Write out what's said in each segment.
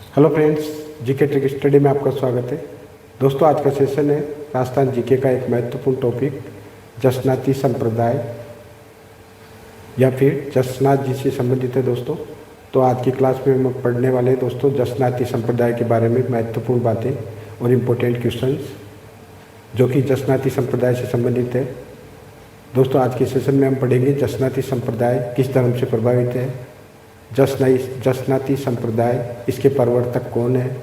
Hello friends, GK trick study में आपका स्वागत है। दोस्तों, आज का सेशन है राजस्थान जीके का एक महत्वपूर्ण टॉपिक जसनाती संप्रदाय या फिर जसनात जी से संबंधित है। दोस्तों, तो आज की क्लास में हम पढ़ने वाले हैं दोस्तों जसनाती संप्रदाय के बारे में महत्वपूर्ण बातें और इम्पोर्टेंट क्वेश्चंस जो कि जसनाती संप्रदाय से संबंधित है। दोस्तों, आज के सेशन में हम पढ़ेंगे जसनाती संप्रदाय किस धर्म से प्रभावित है, जसनाती संप्रदाय इसके प्रवर्तक कौन है।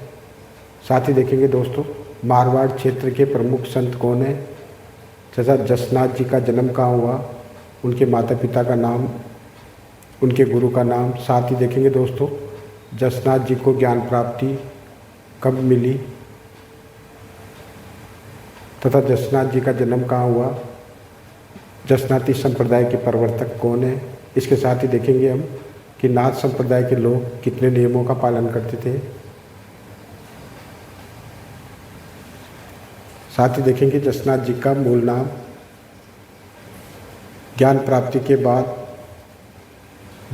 साथ ही देखेंगे दोस्तों मारवाड़ क्षेत्र के प्रमुख संत कौन है, तथा जसनाथ जी का जन्म कहाँ हुआ, उनके माता पिता का नाम, उनके गुरु का नाम। साथ ही देखेंगे दोस्तों जसनाथ जी को ज्ञान प्राप्ति कब मिली तथा जसनाथ जी का जन्म कहाँ हुआ, जसनाती संप्रदाय के प्रवर्तक कौन है। इसके साथ ही देखेंगे हम कि नाथ संप्रदाय के लोग कितने नियमों का पालन करते थे। साथ ही देखेंगे जसनाथ जी का मूल नाम, ज्ञान प्राप्ति के बाद,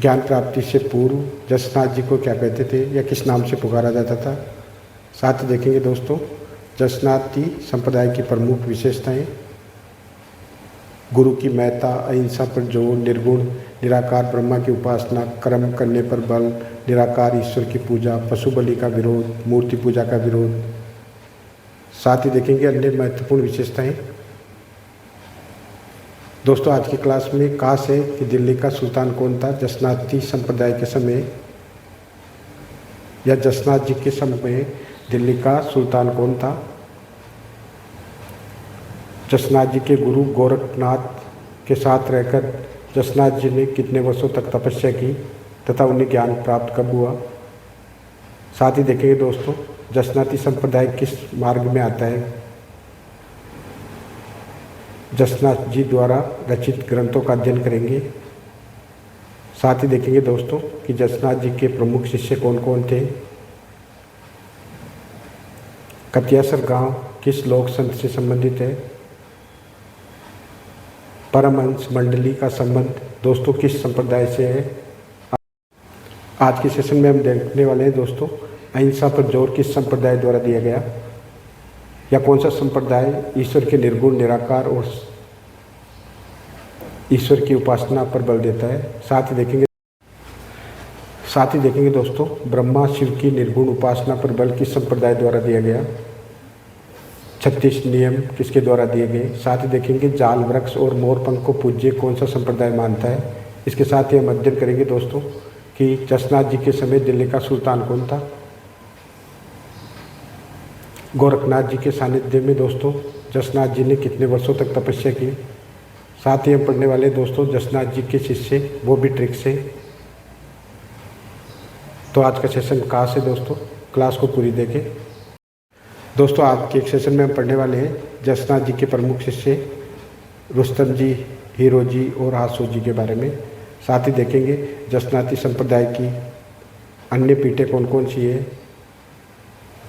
ज्ञान प्राप्ति से पूर्व जसनाथ जी को क्या कहते थे या किस नाम से पुकारा जाता था। साथ ही देखेंगे दोस्तों जसनाती संप्रदाय की प्रमुख विशेषताएं, गुरु की महत्ता, अहिंसा पर जोर, निर्गुण निराकार ब्रह्मा की उपासना, कर्म करने पर बल, निराकार ईश्वर की पूजा, पशु बलि का विरोध, मूर्ति पूजा का विरोध। साथ ही देखेंगे अन्य महत्वपूर्ण विशेषताएं। दोस्तों, आज की क्लास में कहा से कि दिल्ली का सुल्तान कौन था जसनाती संप्रदाय के समय, या जसनाथ जी के समय दिल्ली का सुल्तान कौन था। जसनाथ जी के गुरु गोरखनाथ के साथ रहकर जसनाथ जी ने कितने वर्षों तक तपस्या की तथा उन्हें ज्ञान प्राप्त कब हुआ। साथ ही देखेंगे दोस्तों जसनाती संप्रदाय किस मार्ग में आता है, जसनाथ जी द्वारा रचित ग्रंथों का अध्ययन करेंगे। साथ ही देखेंगे दोस्तों कि जसनाथ जी के प्रमुख शिष्य कौन कौन थे, कतियासर गांव किस लोक संत से संबंधित है, परमहंस मंडली का संबंध दोस्तों किस संप्रदाय से है। आज के सेशन में हम देखने वाले हैं दोस्तों अहिंसा पर जोर किस संप्रदाय द्वारा दिया गया, या कौन सा संप्रदाय ईश्वर के निर्गुण निराकार और ईश्वर की उपासना पर बल देता है। साथ ही देखेंगे दोस्तों ब्रह्मा शिव की निर्गुण उपासना पर बल किस संप्रदाय द्वारा दिया गया, 36 नियम किसके द्वारा दिए गए। साथ ही देखेंगे जाल वृक्ष और मोरपंख को पूज्य कौन सा संप्रदाय मानता है। इसके साथ ही हम अध्ययन करेंगे दोस्तों कि जसनाथ जी के समय दिल्ली का सुल्तान कौन था। गोरखनाथ जी के सानिध्य में दोस्तों जसनाथ जी ने कितने वर्षों तक तपस्या की। साथ ही हम पढ़ने वाले दोस्तों जसनाथ जी के शिष्य वो भी ट्रिक से। तो आज का सेशन कहाँ से दोस्तों, क्लास को पूरी देखें। दोस्तों, आज के एक सेशन में हम पढ़ने वाले हैं जसनाथ जी के प्रमुख शिष्य रुस्तम जी, हीरो जी और आसू जी के बारे में। साथ ही देखेंगे जसनाती संप्रदाय की अन्य पीठें कौन कौन सी है,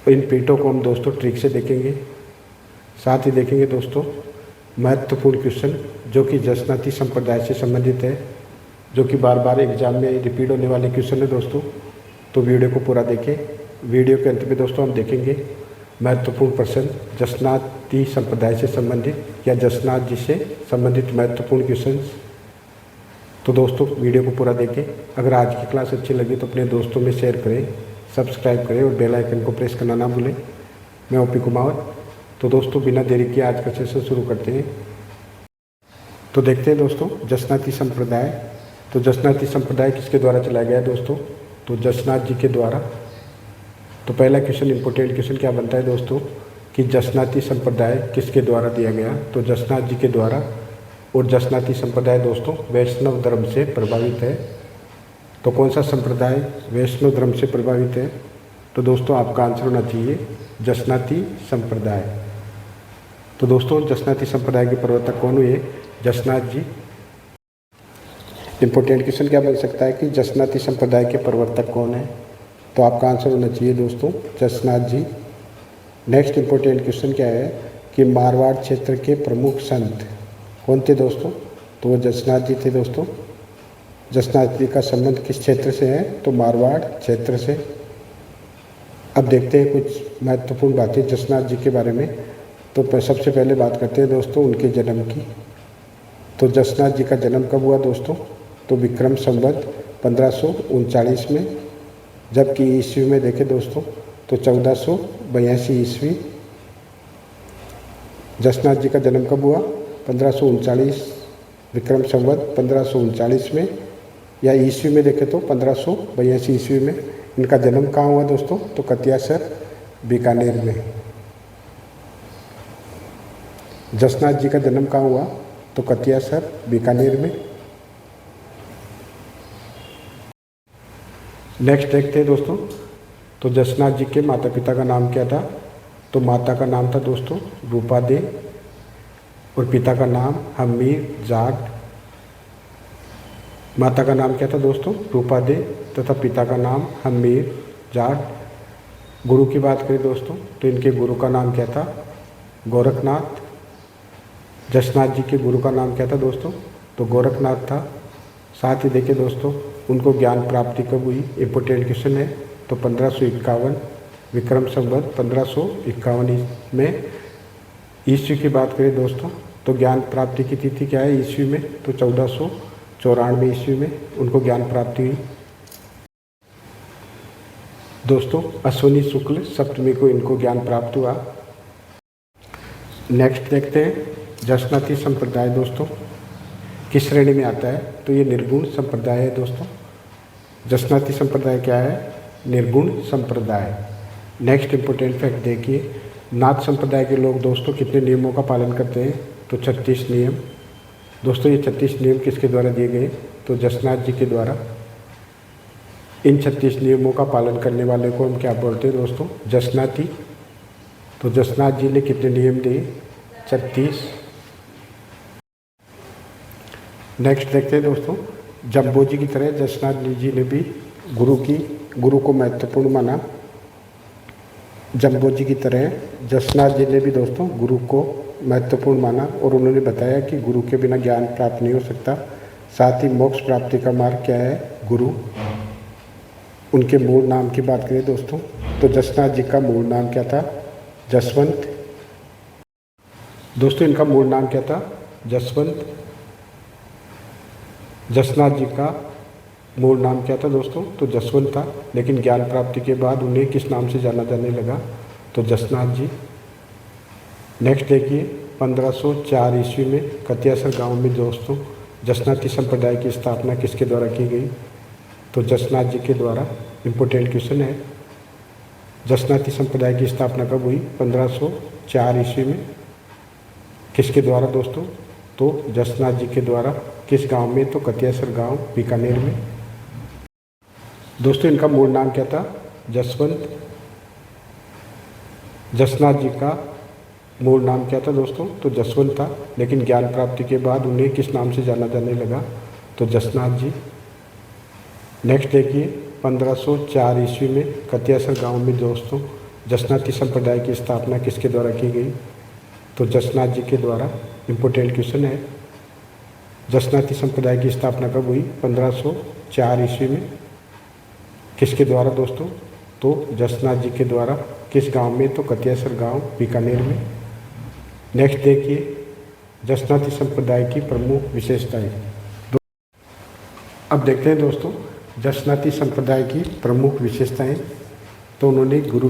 इन पीठों को हम दोस्तों ट्रिक से देखेंगे। साथ ही देखेंगे दोस्तों महत्वपूर्ण क्वेश्चन जो कि जसनाती संप्रदाय से संबंधित है, जो कि बार बार एग्जाम में रिपीट होने वाले क्वेश्चन है दोस्तों। तो वीडियो को पूरा देखें। वीडियो के अंत में दोस्तों हम देखेंगे महत्वपूर्ण प्रश्न जसनाती संप्रदाय से संबंधित या जसनाथ जी से संबंधित महत्वपूर्ण क्वेश्चंस। तो दोस्तों वीडियो को पूरा देखें। अगर आज की क्लास अच्छी लगी तो अपने दोस्तों में शेयर करें, सब्सक्राइब करें और बेल आइकन को प्रेस करना ना भूलें। मैं ओपी कुमार। तो दोस्तों बिना देरी के आज का सेशन शुरू करते हैं। तो देखते हैं दोस्तों जसनाती संप्रदाय। तो जसनाती संप्रदाय किसके द्वारा चलाया गया है दोस्तों, तो जसनाथ जी के द्वारा। तो पहला क्वेश्चन इंपॉर्टेंट क्वेश्चन क्या बनता है दोस्तों कि जसनाती संप्रदाय किसके द्वारा दिया गया, तो जसनाथ जी के द्वारा। और जसनाती संप्रदाय दोस्तों वैष्णव धर्म से प्रभावित है। तो कौन सा संप्रदाय वैष्णव धर्म से प्रभावित है, तो दोस्तों आपका आंसर होना चाहिए जसनाती संप्रदाय। तो दोस्तों जसनाती संप्रदाय के प्रवर्तक कौन हुए, जसनाथ जी। इंपॉर्टेंट क्वेश्चन क्या बन सकता है कि जसनाती संप्रदाय के प्रवर्तक कौन है, तो आपका आंसर होना चाहिए दोस्तों Jasnath ji. Next important question क्या है कि मारवाड़ क्षेत्र के प्रमुख संत कौन थे दोस्तों, तो वो जसनाथ जी थे दोस्तों। जसनाथ जी का संबंध किस क्षेत्र से है, तो मारवाड़ क्षेत्र से। अब देखते हैं कुछ महत्वपूर्ण बातें जसनाथ जी के बारे में। तो सबसे पहले बात करते हैं दोस्तों उनके जन्म की। तो जसनाथ जी का जन्म कब हुआ दोस्तों? तो विक्रम संवत 1539 में, जबकि ईस्वी में देखें दोस्तों तो 1482 ईस्वी। जसनाथ जी का जन्म कब हुआ? 1539 विक्रम संवत 1539 में, या ईस्वी में देखें तो 1582 ईस्वी में। इनका जन्म कहाँ हुआ दोस्तों? तो कतियासर बीकानेर में। जसनाथ जी का जन्म कहाँ हुआ? तो कतियासर बीकानेर में। नेक्स्ट देखते हैं दोस्तों, तो जसनाथ जी के माता पिता का नाम क्या था? तो माता का नाम था दोस्तों रूपा दे और पिता का नाम हमीर जाट। माता का नाम क्या था दोस्तों? रूपा दे तथा पिता का नाम हमीर जाट। गुरु की बात करें दोस्तों तो इनके गुरु का नाम क्या था? गोरखनाथ। जसनाथ जी के गुरु का नाम क्या था दोस्तों? तो गोरखनाथ था। साथ ही देखिए दोस्तों उनको ज्ञान प्राप्ति कब हुई? इम्पोर्टेंट क्वेश्चन है। तो 1551 विक्रम संवत 1551 में। ईस्वी की बात करें दोस्तों तो ज्ञान प्राप्ति की तिथि क्या है ईस्वी में? तो 1494 ईस्वी में उनको ज्ञान प्राप्ति हुई। दोस्तों अश्विनी शुक्ल सप्तमी को इनको ज्ञान प्राप्त हुआ। नेक्स्ट देखते हैं जसनाती संप्रदाय दोस्तों किस श्रेणी में आता है? तो ये निर्गुण संप्रदाय है दोस्तों। जसनाती संप्रदाय क्या है? निर्गुण संप्रदाय। नेक्स्ट इम्पोर्टेंट फैक्ट देखिए, नाथ संप्रदाय के लोग दोस्तों कितने नियमों का पालन करते हैं? तो 36 नियम। दोस्तों ये 36 नियम किसके द्वारा दिए गए? तो जसनाथ जी के द्वारा। इन 36 नियमों का पालन करने वाले को हम क्या बोलते हैं दोस्तों? जसनाती। तो जसनाथ जी ने कितने नियम दिए? 36। नेक्स्ट देखते हैं दोस्तों, जम्बो जी की तरह जसनाथ जी ने भी गुरु को महत्वपूर्ण माना। जम्बो जी की तरह जसनाथ जी ने भी दोस्तों गुरु को महत्वपूर्ण माना और उन्होंने बताया कि गुरु के बिना ज्ञान प्राप्त नहीं हो सकता। साथ ही मोक्ष प्राप्ति का मार्ग क्या है? गुरु। उनके मूल नाम की बात करें दोस्तों तो जसनाथ जी का मूल नाम क्या था? जसवंत। दोस्तों इनका मूल नाम क्या था? जसवंत। जसनाथ जी का मूल नाम क्या था दोस्तों? तो जसवंत था, लेकिन ज्ञान प्राप्ति के बाद उन्हें किस नाम से जाना जाने लगा? तो जसनाथ जी। नेक्स्ट देखिए 1504 ईस्वी में कतियासर गांव में दोस्तों जसनाती संप्रदाय की स्थापना किसके द्वारा की गई? तो जसनाथ जी के द्वारा। इम्पोर्टेंट क्वेश्चन है, जसनाती संप्रदाय की स्थापना कब हुई? 1504 ईस्वी में। किसके द्वारा दोस्तों? तो जसनाथ जी के द्वारा। किस गांव में? तो कतियासर गांव बीकानेर में। दोस्तों इनका मूल नाम क्या था? जसवंत। जसनाथ जी का मूल नाम क्या था दोस्तों? तो जसवंत था, लेकिन ज्ञान प्राप्ति के बाद उन्हें किस नाम से जाना जाने लगा? तो जसनाथ जी। नेक्स्ट देखिए 1504 ईस्वी में कतियासर गांव में दोस्तों जसनाती संप्रदाय की स्थापना किसके द्वारा की गई? तो जसनाथ जी के द्वारा। इम्पोर्टेंट क्वेश्चन है, जसनाती संप्रदाय की स्थापना कब हुई? 1504 ईस्वी में। किसके द्वारा दोस्तों? तो जसनाथ जी के द्वारा। किस गांव में? तो कतियासर गांव बीकानेर में। नेक्स्ट देखिए जसनाती संप्रदाय की प्रमुख विशेषताएं। अब देखते हैं दोस्तों जसनाती संप्रदाय की प्रमुख विशेषताएं। तो उन्होंने गुरु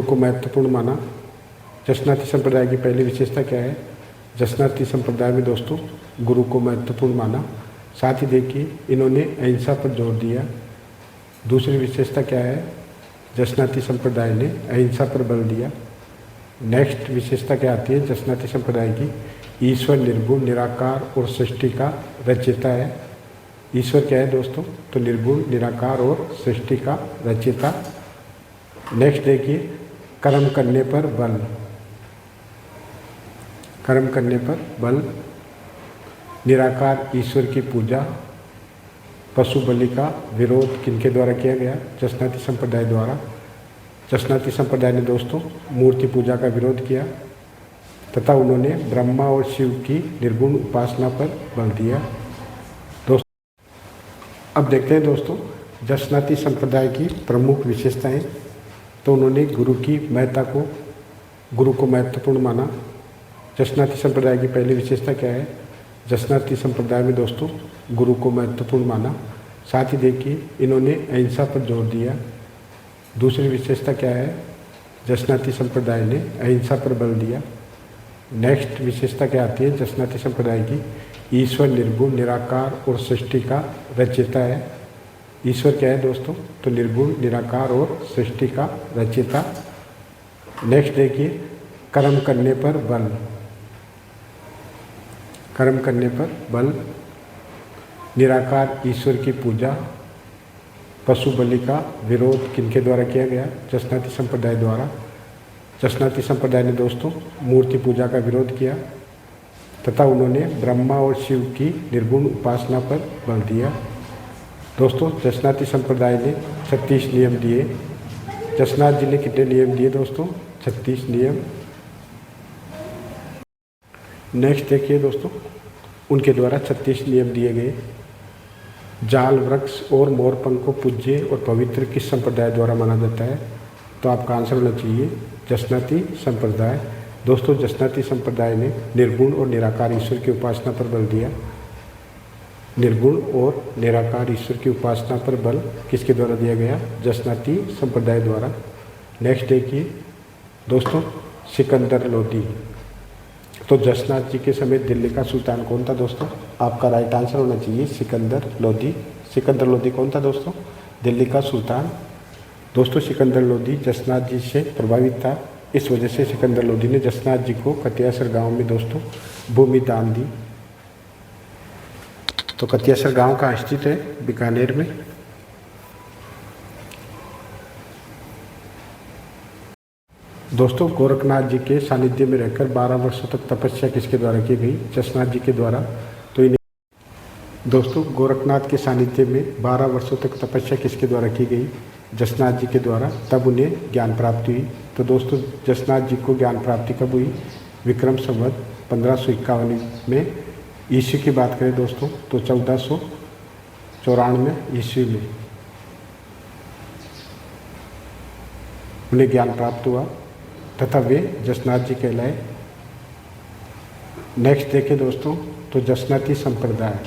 को महत्वपूर्ण माना। जसनाती संप्रदाय की पहली विशेषता क्या है? जसनाती संप्रदाय में दोस्तों गुरु को महत्वपूर्ण माना। साथ ही देखिए इन्होंने अहिंसा पर जोर दिया। दूसरी विशेषता क्या है? जसनाती संप्रदाय ने अहिंसा पर बल दिया। नेक्स्ट विशेषता क्या आती है जसनाती संप्रदाय की? ईश्वर निर्गुण निराकार और सृष्टि का रचयिता है। ईश्वर क्या है दोस्तों? तो निर्गुण निराकार और सृष्टि का रचयिता। नेक्स्ट देखिए कर्म करने पर बल। कर्म करने पर बल। निराकार ईश्वर की पूजा। पशु बलि का विरोध किनके द्वारा किया गया? जसनाती संप्रदाय द्वारा। जसनाती संप्रदाय ने दोस्तों मूर्ति पूजा का विरोध किया तथा उन्होंने ब्रह्मा और शिव की निर्गुण उपासना पर बल दिया। दोस्तों अब देखते हैं दोस्तों जसनाती संप्रदाय की प्रमुख विशेषताएं। तो उन्होंने गुरु को महत्वपूर्ण माना। जसनाती संप्रदाय की पहली विशेषता क्या है? जसनाती संप्रदाय में दोस्तों गुरु को महत्वपूर्ण माना। साथ ही देखिए इन्होंने अहिंसा पर जोर दिया। दूसरी विशेषता क्या है? जसनाती संप्रदाय ने अहिंसा पर बल दिया। नेक्स्ट विशेषता क्या आती है जसनाती संप्रदाय की? ईश्वर निर्गुण, निराकार और सृष्टि का रचयिता है। ईश्वर क्या है दोस्तों? तो निर्गुण, निराकार और सृष्टि का रचयिता। नेक्स्ट देखिए कर्म करने पर बल। कर्म करने पर बल। निराकार ईश्वर की पूजा। पशु बलि का विरोध किनके द्वारा किया गया? जसनाती संप्रदाय द्वारा। जसनाती संप्रदाय ने दोस्तों मूर्ति पूजा का विरोध किया तथा उन्होंने ब्रह्मा और शिव की निर्गुण उपासना पर बल दिया। दोस्तों जसनाती संप्रदाय ने 36 नियम दिए। जसनाथ जी ने कितने नियम दिए दोस्तों? 36 नियम। नेक्स्ट देखिए दोस्तों उनके द्वारा 36 नियम दिए गए। जाल, वृक्ष और मोरपंख को पूज्य और पवित्र किस संप्रदाय द्वारा माना जाता है? तो आपका आंसर होना चाहिए जसनाती संप्रदाय। दोस्तों जसनाती संप्रदाय ने निर्गुण और निराकार ईश्वर की उपासना पर बल दिया। निर्गुण और निराकार ईश्वर की उपासना पर बल किसके द्वारा दिया गया? जसनाती संप्रदाय द्वारा। नेक्स्ट देखिए दोस्तों सिकंदर लोदी। तो जसनाथ जी के समय दिल्ली का सुल्तान कौन था दोस्तों? आपका राइट आंसर होना चाहिए सिकंदर लोदी। सिकंदर लोदी कौन था दोस्तों? दिल्ली का सुल्तान। दोस्तों सिकंदर लोदी जसनाथ जी से प्रभावित था। इस वजह से सिकंदर लोदी ने जसनाथ जी को कतियासर गांव में दोस्तों भूमि दान दी। तो कतियासर गांव कहाँ स्थित है? बीकानेर में। दोस्तों गोरखनाथ जी के सानिध्य में रहकर 12 वर्षों तक तपस्या किसके द्वारा की गई? जसनाथ जी के द्वारा। तो इन्हें दोस्तों गोरखनाथ के सानिध्य में 12 वर्षों तक तपस्या किसके द्वारा की गई? जसनाथ जी के द्वारा। तब उन्हें ज्ञान प्राप्ति हुई। तो दोस्तों जसनाथ जी को ज्ञान प्राप्ति कब हुई? विक्रम संवत 1551 में। ईस्वी की बात करें दोस्तों तो 1494 ईस्वी में उन्हें ज्ञान प्राप्त हुआ तथा वे जसनाथ जी कहलाए। नेक्स्ट देखें दोस्तों तो जसनाती संप्रदाय।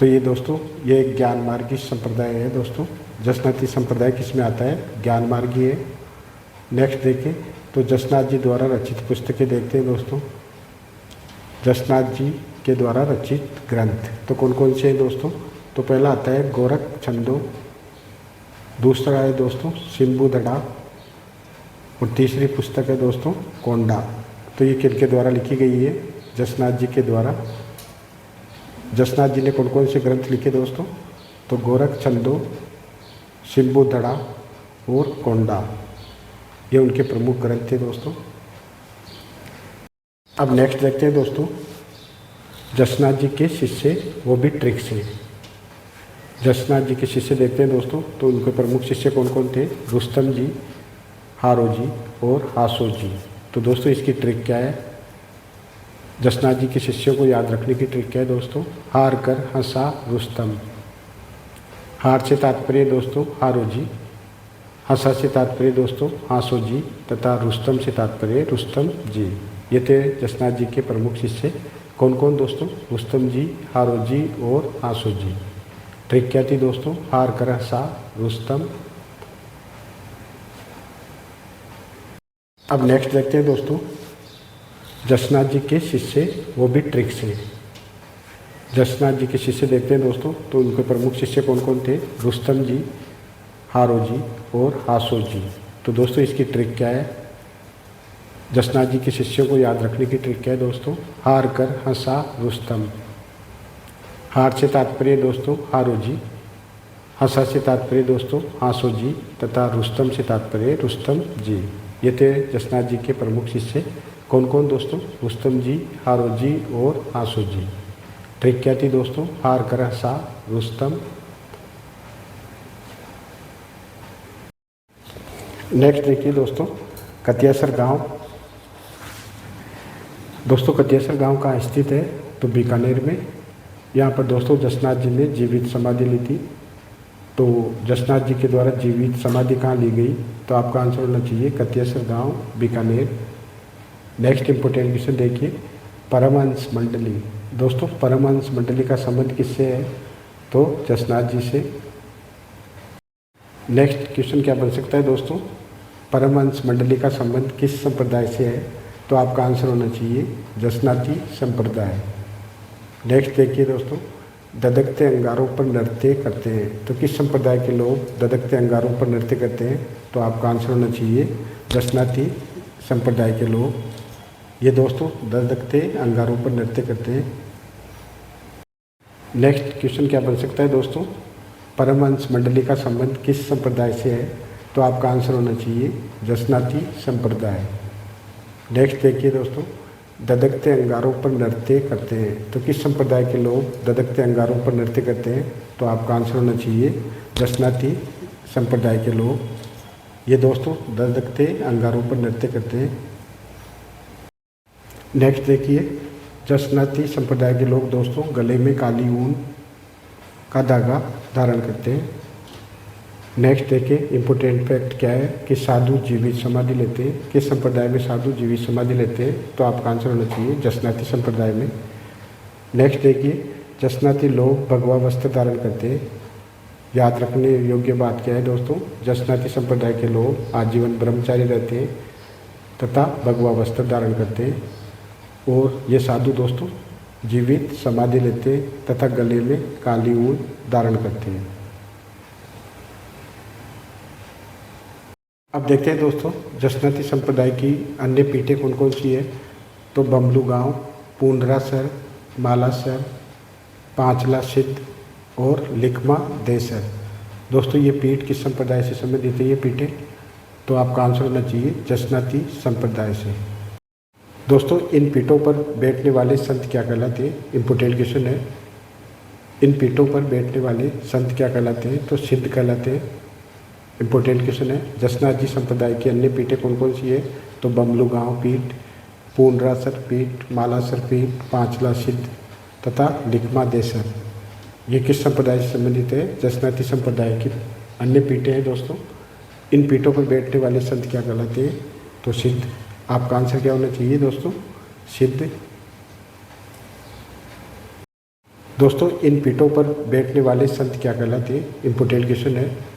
तो ये दोस्तों ये एक ज्ञान मार्गी संप्रदाय है दोस्तों। जसनाती संप्रदाय किस में आता है? ज्ञान मार्गी है। नेक्स्ट देखें तो जसनाथ जी द्वारा रचित पुस्तकें देखते हैं दोस्तों। जसनाथ जी के द्वारा रचित ग्रंथ तो कौन कौन से हैं दोस्तों? तो पहला आता है गोरख छंदो, दूसरा है दोस्तों सिंबुधड़ा और तीसरी पुस्तक है दोस्तों कोंडा। तो ये किनके द्वारा लिखी गई है? जसनाथ जी के द्वारा। जसनाथ जी ने कौन कौन से ग्रंथ लिखे दोस्तों? तो गोरख छंदो, सिंबुधड़ा और कोंडा, ये उनके प्रमुख ग्रंथ थे दोस्तों। अब नेक्स्ट देखते हैं दोस्तों जसनाथ जी के शिष्य वो भी ट्रिक से। जसनाथ जी के शिष्य देखते हैं दोस्तों तो उनके प्रमुख शिष्य कौन कौन थे? रुस्तम जी, हारो जी और हासो जी। तो दोस्तों इसकी ट्रिक क्या है? जसनाथ जी के शिष्यों को याद रखने की ट्रिक क्या है दोस्तों? हार कर हंसा रुस्तम। हार से तात्पर्य दोस्तों हारो जी, हंसा से तात्पर्य दोस्तों हासो जी तथा रुस्तम से तात्पर्य रुस्तम जी। ये थे जसनाथ जी के प्रमुख शिष्य। कौन कौन दोस्तों? रुस्तम जी, हारो जी और हासो जी। ट्रिक क्या थी दोस्तों? हार कर हंसा रुस्तम। अब नेक्स्ट देखते हैं दोस्तों जसनाथ जी के शिष्य वो भी ट्रिक से। जसनाथ जी के शिष्य देखते हैं दोस्तों तो उनके प्रमुख शिष्य कौन कौन थे? रुस्तम जी, हारो जी और हासो जी। तो दोस्तों इसकी ट्रिक क्या है? जसनाथ जी के शिष्यों को याद रखने की ट्रिक क्या है दोस्तों? हार कर हंसा रुस्तम। हार से तात्पर्य दोस्तों हारो जी, हंसा से तात्पर्य दोस्तों हासो जी तथा रुस्तम से तात्पर्य रुस्तम जी। ये थे जसनाथ जी के प्रमुख शिष्य। कौन कौन दोस्तों? रुस्तम जी, हारो जी और हासो जी। ट्रिक क्या थी दोस्तों? हार कर हंसा रुस्तम। नेक्स्ट देखिए दोस्तों कतियासर गांव। दोस्तों कतियासर गांव कहाँ स्थित है? तो बीकानेर में। यहाँ पर दोस्तों जसनाथ जी ने जीवित समाधि ली थी। तो जसनाथ जी के द्वारा जीवित समाधि कहाँ ली गई, तो आपका आंसर होना चाहिए कतियासर गांव, बीकानेर। नेक्स्ट इंपोर्टेंट क्वेश्चन देखिए, परमहंस मंडली। दोस्तों परमहंस मंडली का संबंध किससे है, तो जसनाथ जी से। नेक्स्ट क्वेश्चन क्या बन सकता है दोस्तों, परमहंस मंडली का संबंध किस संप्रदाय से है, तो आपका आंसर होना चाहिए जसनाती संप्रदाय। नेक्स्ट देखिए दोस्तों, ददकते अंगारों पर नृत्य करते हैं, तो किस संप्रदाय के लोग ददकते अंगारों पर नृत्य करते हैं, तो आपका आंसर होना चाहिए जसनाती संप्रदाय के लोग। ये दोस्तों ददकते अंगारों पर नृत्य करते हैं। नेक्स्ट क्वेश्चन क्या बन सकता है दोस्तों, परमहंस मंडली का संबंध किस संप्रदाय से है, तो आपका आंसर होना चाहिए जसनाती संप्रदाय। नेक्स्ट देखिए दोस्तों, ददकते अंगारों पर नृत्य करते हैं, तो किस संप्रदाय के लोग ददकते अंगारों पर नृत्य करते हैं, तो आपका आंसर होना चाहिए जसनाती संप्रदाय के लोग। ये दोस्तों ददकते अंगारों पर नृत्य करते हैं। नेक्स्ट देखिए, जसनाती संप्रदाय के लोग दोस्तों गले में काली ऊन का धागा धारण करते हैं। नेक्स्ट देखिए, इम्पोर्टेंट फैक्ट क्या है कि साधु जीवित समाधि लेते हैं, किस संप्रदाय में साधु जीवित समाधि लेते हैं, तो आपका आंसर होना चाहिए जसनाती संप्रदाय में। नेक्स्ट देखिए, जसनाती लोग भगवा वस्त्र धारण करते हैं। याद रखने योग्य बात क्या है दोस्तों, जसनाती संप्रदाय के लोग आजीवन ब्रह्मचारी रहते हैं तथा भगवा वस्त्र धारण करते हैं, और ये साधु दोस्तों जीवित समाधि लेते हैं तथा गले में काली ऊन धारण करते हैं। अब देखते हैं दोस्तों, जसनाती संप्रदाय की अन्य पीठें कौन कौन सी है, तो बमलू गांव, पूंडरासर, मालासर, पांचला सिद्ध और लिखमा देसर। दोस्तों ये पीठ किस संप्रदाय से संबंधित है, ये पीठें, तो आपका आंसर होना चाहिए जसनाती संप्रदाय से। दोस्तों इन पीठों पर बैठने वाले संत क्या कहलाते हैं, इम्पोर्टेंट क्वेश्चन है। इन पीठों पर बैठने वाले संत क्या कहलाते हैं, तो सिद्ध कहलाते हैं। इम्पोर्टेंट क्वेश्चन है, जसनाथ जी संप्रदाय की अन्य पीठें कौन कौन सी है, तो बमलू गांव पीठ, पूंडरासर पीठ, मालासर पीठ, पांचला सिद्ध तथा लिखमा देसर। ये किस संप्रदाय से संबंधित है, जसनाती संप्रदाय की अन्य पीठें हैं दोस्तों। इन पीठों पर बैठने वाले संत क्या कहलाते हैं, तो सिद्ध। आपका आंसर क्या होना चाहिए दोस्तों, सिद्ध। दोस्तों इन पीठों पर बैठने वाले संत क्या कहलाते हैं, इम्पोर्टेंट क्वेश्चन है।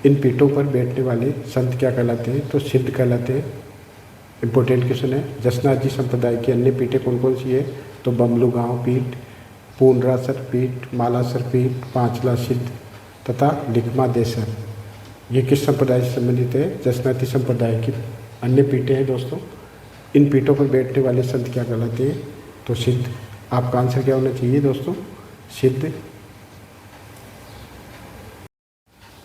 इन पीठों पर बैठने वाले संत क्या कहलाते हैं, तो सिद्ध कहलाते हैं। इम्पोर्टेंट क्वेश्चन है, जसनाथ जी संप्रदाय की अन्य पीठें कौन कौन सी है, तो बमलू गांव पीठ, पूंडरासर पीठ, मालासर पीठ, पांचला सिद्ध तथा लिखमा देसर। ये किस संप्रदाय से संबंधित है, जसनाती संप्रदाय की अन्य पीठें हैं दोस्तों। इन पीठों पर बैठने वाले संत क्या कहलाते हैं, तो सिद्ध। आपका आंसर क्या होना चाहिए दोस्तों, सिद्ध।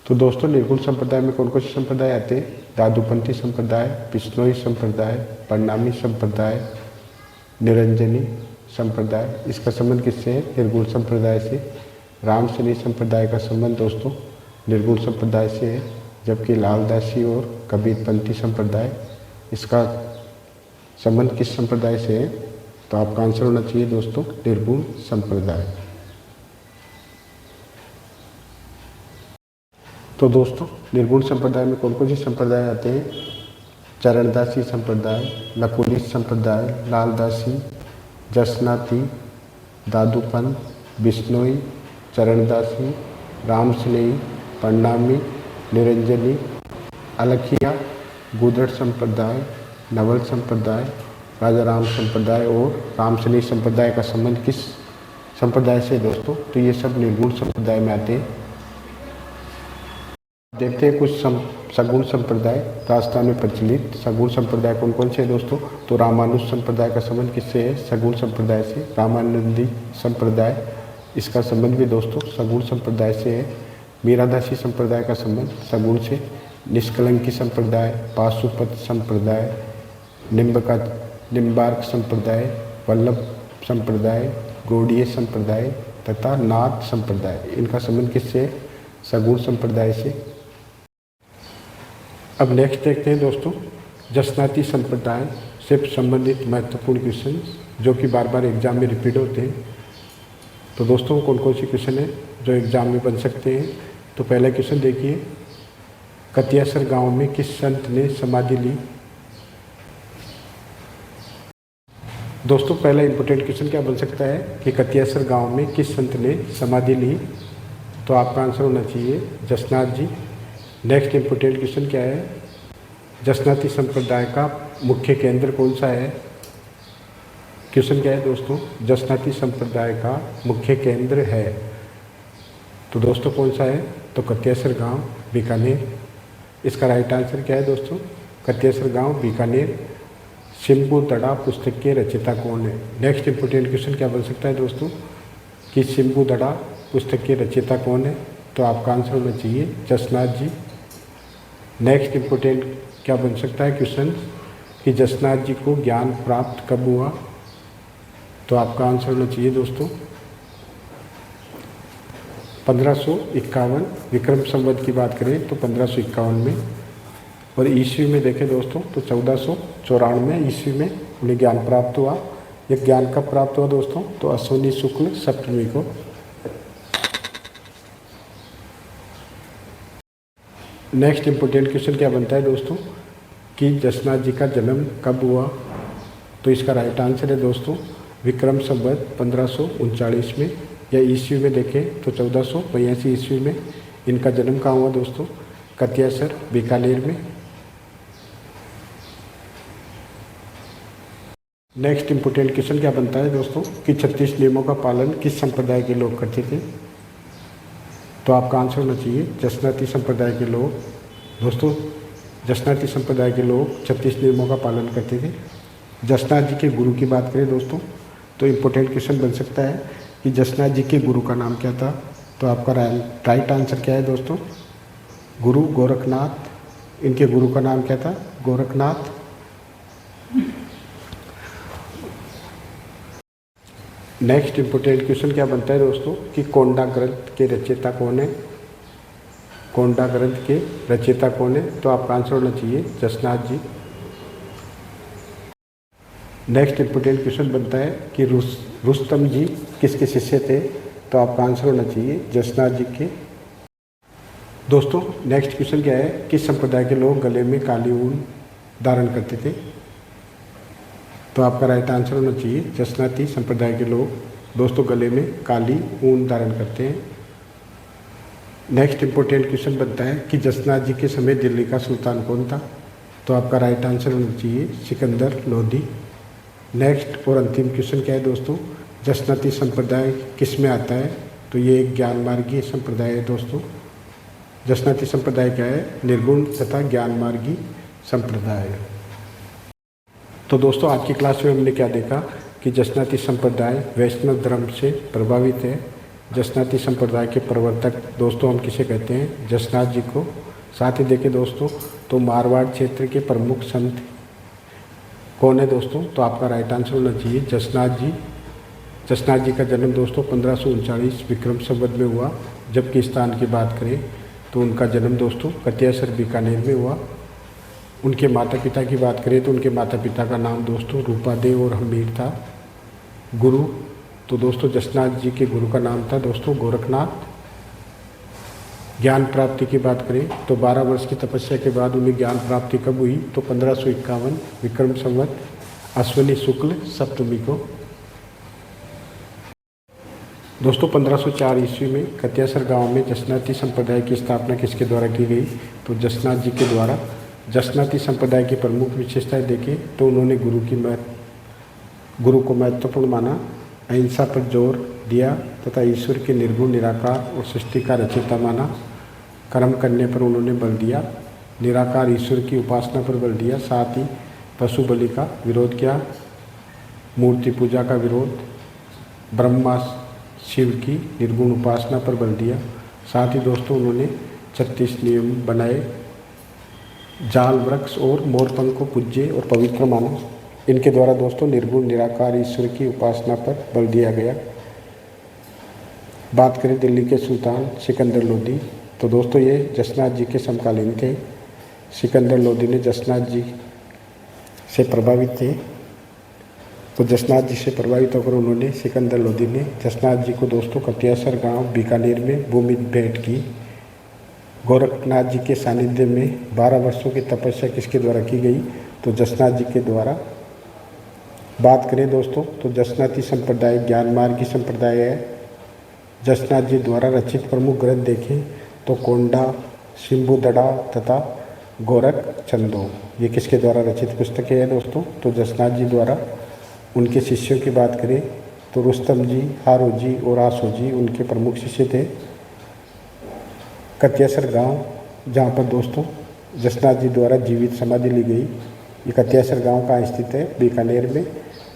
तो दोस्तों निर्गुण संप्रदाय में कौन कौन से संप्रदाय आते हैं, दादूपंथी संप्रदाय, बिश्नोई संप्रदाय, परिणामी संप्रदाय, निरंजनी संप्रदाय। इसका संबंध किससे है, निर्गुण संप्रदाय से। रामशनी संप्रदाय का संबंध दोस्तों निर्गुण संप्रदाय से है, जबकि लालदासी और कबीरपंथी संप्रदाय, इसका संबंध किस संप्रदाय से है, तो आपका आंसर होना चाहिए दोस्तों निर्गुण संप्रदाय। तो दोस्तों निर्गुण संप्रदाय में कौन कौन से संप्रदाय आते हैं, चरणदासी संप्रदाय, नकुली संप्रदाय, लालदासी, जसनाती, दादूपंथ, बिश्नोई, चरणदासी, रामस्नेही, परिणामी, निरंजनी, अलखिया, गुदड़ संप्रदाय, नवल संप्रदाय, राजा राम संप्रदाय और रामस्नेही संप्रदाय का संबंध किस संप्रदाय से दोस्तों, तो ये सब निर्गुण संप्रदाय में आते हैं। देखते हैं कुछ सगुण संप्रदाय राजस्थान में प्रचलित। सगुण संप्रदाय कौन कौन से है दोस्तों, तो रामानुज संप्रदाय का संबंध किससे है, सगुण संप्रदाय से। रामानंदी संप्रदाय, इसका संबंध भी दोस्तों सगुण संप्रदाय से है। मीरादासी संप्रदाय का संबंध सगुण से। निष्कलंकी संप्रदाय, पाशुपत संप्रदाय, निम्बार्क संप्रदाय, वल्लभ संप्रदाय, गौड़ीय संप्रदाय तथा नाथ संप्रदाय, इनका संबंध किससे है, सगुण संप्रदाय से। अब नेक्स्ट देखते हैं दोस्तों जसनाती संप्रदाय से संबंधित महत्वपूर्ण क्वेश्चन जो कि बार बार एग्जाम में रिपीट होते हैं। तो दोस्तों कौन कौन से क्वेश्चन है जो एग्जाम में बन सकते हैं, तो पहला क्वेश्चन देखिए, कतियासर गांव में किस संत ने समाधि ली। दोस्तों पहला इंपॉर्टेंट क्वेश्चन क्या बन सकता है कि कतियासर गांव में किस संत ने समाधि ली, तो आपका आंसर होना चाहिए Jasnath ji. Next important question क्या है, जसनाती संप्रदाय का मुख्य केंद्र कौन सा है। क्वेश्चन क्या है दोस्तों, जसनाती संप्रदाय का मुख्य केंद्र है, तो दोस्तों कौन सा है, तो कतियासर गांव बीकानेर। इसका राइट आंसर क्या है दोस्तों, कतियासर गांव बीकानेर। शिम्बू दड़ा पुस्तक के रचयिता कौन है। नेक्स्ट इंपोर्टेंट क्वेश्चन क्या बन सकता है दोस्तों कि शिम्बू दड़ा पुस्तक के रचयिता कौन है, तो आपका आंसर होना चाहिए जसनाथ जी। नेक्स्ट इंपोर्टेंट क्या बन सकता है क्वेश्चन कि जसनाथ जी को ज्ञान प्राप्त कब हुआ, तो आपका आंसर होना चाहिए दोस्तों 1551। विक्रम संवत की बात करें तो 1551 में, और ईस्वी में देखें दोस्तों तो 1494 ईस्वी में उन्हें ज्ञान प्राप्त हुआ। यह ज्ञान कब प्राप्त हुआ दोस्तों, तो अश्विनी शुक्ल सप्तमी को। नेक्स्ट इंपोर्टेंट क्वेश्चन क्या बनता है दोस्तों कि जसनाथ जी का जन्म कब हुआ, तो इसका राइट आंसर है दोस्तों विक्रम संवत 1539 में, या ईस्वी में देखें तो 1482 ईस्वी में इनका जन्म कहाँ हुआ दोस्तों, कतियासर बीकानेर में। नेक्स्ट इंपोर्टेंट क्वेश्चन क्या बनता है दोस्तों कि 36 नियमों का पालन किस संप्रदाय के लोग करते थे, तो आपका आंसर होना चाहिए जसनाती संप्रदाय के लोग। दोस्तों जसनाती संप्रदाय के लोग 36 नियमों का पालन करते थे। जसनाथ जी के गुरु की बात करें दोस्तों तो इम्पोर्टेंट क्वेश्चन बन सकता है कि जसनाथ जी के गुरु का नाम क्या था, तो आपका राइट आंसर क्या है दोस्तों, गुरु गोरखनाथ। इनके गुरु का नाम क्या था, गोरखनाथ। नेक्स्ट इंपोर्टेंट क्वेश्चन क्या बनता है दोस्तों कि कोंडा ग्रंथ के रचयिता कौन है। कोंडा ग्रंथ के रचयिता कौन है, तो आपका आंसर होना चाहिए Jasnath ji. Next important question बनता है कि रुस्तम जी किसके शिष्य थे, तो आपका आंसर होना चाहिए जसनाथ जी के। दोस्तों नेक्स्ट क्वेश्चन क्या है, किस संप्रदाय के लोग गले में काली ऊन धारण करते थे, तो आपका राइट आंसर होना चाहिए जसनाती संप्रदाय के लोग दोस्तों गले में काली ऊन धारण करते हैं। नेक्स्ट इंपोर्टेंट क्वेश्चन बनता है कि जसनाथ जी के समय दिल्ली का सुल्तान कौन था, तो आपका राइट आंसर होना चाहिए सिकंदर लोधी। नेक्स्ट और अंतिम क्वेश्चन क्या है दोस्तों, जसनाती संप्रदाय किस में आता है, तो ये एक ज्ञान मार्गी संप्रदाय है दोस्तों। जसनाती संप्रदाय क्या है, निर्गुण तथा ज्ञान मार्गी संप्रदाय है। तो दोस्तों आज की क्लास में हमने क्या देखा कि जसनाती संप्रदाय वैष्णव धर्म से प्रभावित है। जसनाती संप्रदाय के प्रवर्तक दोस्तों हम किसे कहते हैं, जसनाथ जी को। साथ ही देखें दोस्तों तो मारवाड़ क्षेत्र के प्रमुख संत कौन है दोस्तों, तो आपका राइट आंसर होना चाहिए जसनाथ जी। जसनाथ जी का जन्म दोस्तों 1539 विक्रम संवत में हुआ, जबकि स्थान की बात करें तो उनका जन्म दोस्तों कतियासर बीकानेर में हुआ। उनके माता पिता की बात करें तो उनके माता पिता का नाम दोस्तों रूपादेव और हमीर था। गुरु तो दोस्तों जसनाथ जी के गुरु का नाम था दोस्तों गोरखनाथ। ज्ञान प्राप्ति की बात करें तो 12 वर्ष की तपस्या के बाद उन्हें ज्ञान प्राप्ति कब हुई, तो 1551 विक्रम संवत अश्विनी शुक्ल सप्तमी को। दोस्तों 1504 ईस्वी में कतियासर गांव में जसनाती संप्रदाय की स्थापना किसके द्वारा की गई, तो जसनाथ जी के द्वारा। जसनाती संप्रदाय की प्रमुख विशेषताएं देखें तो उन्होंने गुरु को महत्वपूर्ण माना, अहिंसा पर जोर दिया तथा ईश्वर के निर्गुण निराकार और सृष्टि का रचयिता माना। कर्म करने पर उन्होंने बल दिया, निराकार ईश्वर की उपासना पर बल दिया। साथ ही पशु बलि का विरोध किया, मूर्ति पूजा का विरोध, ब्रह्मा शिव की निर्गुण उपासना पर बल दिया। साथ ही दोस्तों उन्होंने 36 नियम बनाए, जाल वृक्ष और मोरपंख को पूज्य और पवित्र माना। इनके द्वारा दोस्तों निर्गुण निराकार ईश्वर की उपासना पर बल दिया गया। बात करें दिल्ली के सुल्तान सिकंदर लोधी, तो दोस्तों ये जसनाथ जी के समकालीन थे। सिकंदर लोधी ने जसनाथ जी से प्रभावित थे, तो जसनाथ जी से प्रभावित होकर उन्होंने सिकंदर लोधी ने जसनाथ जी को दोस्तों कतियासर गांव बीकानेर में भूमि भेंट की। गोरखनाथ जी के सानिध्य में 12 वर्षों की तपस्या किसके द्वारा की गई? तो जसनाथ जी के द्वारा। बात करें दोस्तों तो जसनाती संप्रदाय ज्ञान मार्गी संप्रदाय है। जसनाथ जी द्वारा रचित प्रमुख ग्रंथ देखें तो कोंडा, शिम्बुदड़ा तथा गोरख चंदो, ये किसके द्वारा रचित पुस्तकें हैं दोस्तों? तो जसनाथ जी द्वारा। उनके शिष्यों की बात करें तो रुस्तम जी, हारो जी और आसो जी उनके प्रमुख शिष्य थे। कत्यासर गांव, जहाँ पर दोस्तों जसनाथ जी द्वारा जीवित समाधि ली गई, ये कत्यासर गांव कहाँ स्थित है? बीकानेर में।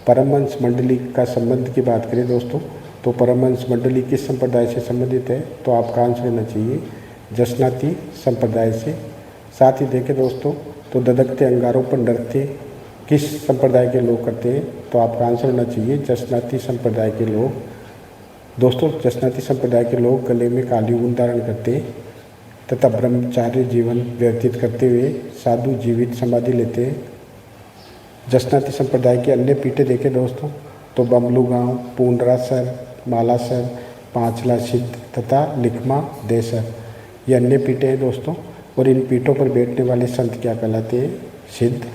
परमहंस मंडली का संबंध की बात करें दोस्तों तो परमहंस मंडली किस संप्रदाय से संबंधित है? तो आपका आंसर होना चाहिए जसनाती संप्रदाय से। साथ ही देखें दोस्तों तो ददकते अंगारों पर नृत्य किस संप्रदाय के लोग करते हैं? तो आपका आंसर होना चाहिए जसनाती संप्रदाय के लोग। दोस्तों जसनाती संप्रदाय के लोग गले में काली ऊन धारण करते हैं तथा ब्रह्मचार्य जीवन व्यतीत करते हुए साधु जीवित समाधि लेते हैं। जसनाती संप्रदाय की अन्य पीठें देखें दोस्तों तो बमलू गांव, पूंडरासर, मालासर, पांचला सिद्ध तथा लिखमा देसर, ये अन्य पीठें हैं दोस्तों। और इन पीठों पर बैठने वाले संत क्या कहलाते हैं? सिद्ध।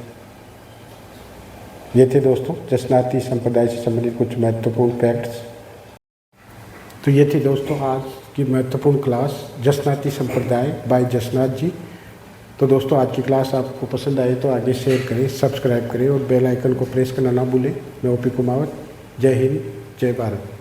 ये थे दोस्तों जसनाती संप्रदाय से संबंधित कुछ महत्वपूर्ण फैक्ट्स। तो ये थी दोस्तों आज की महत्वपूर्ण क्लास जसनाती संप्रदाय बाय जसनाथ जी। तो दोस्तों आज की क्लास आपको पसंद आए तो आगे शेयर करें, सब्सक्राइब करें और बेल आइकन को प्रेस करना ना भूलें। मैं ओपी कुमावत। जय हिंद, जय भारत।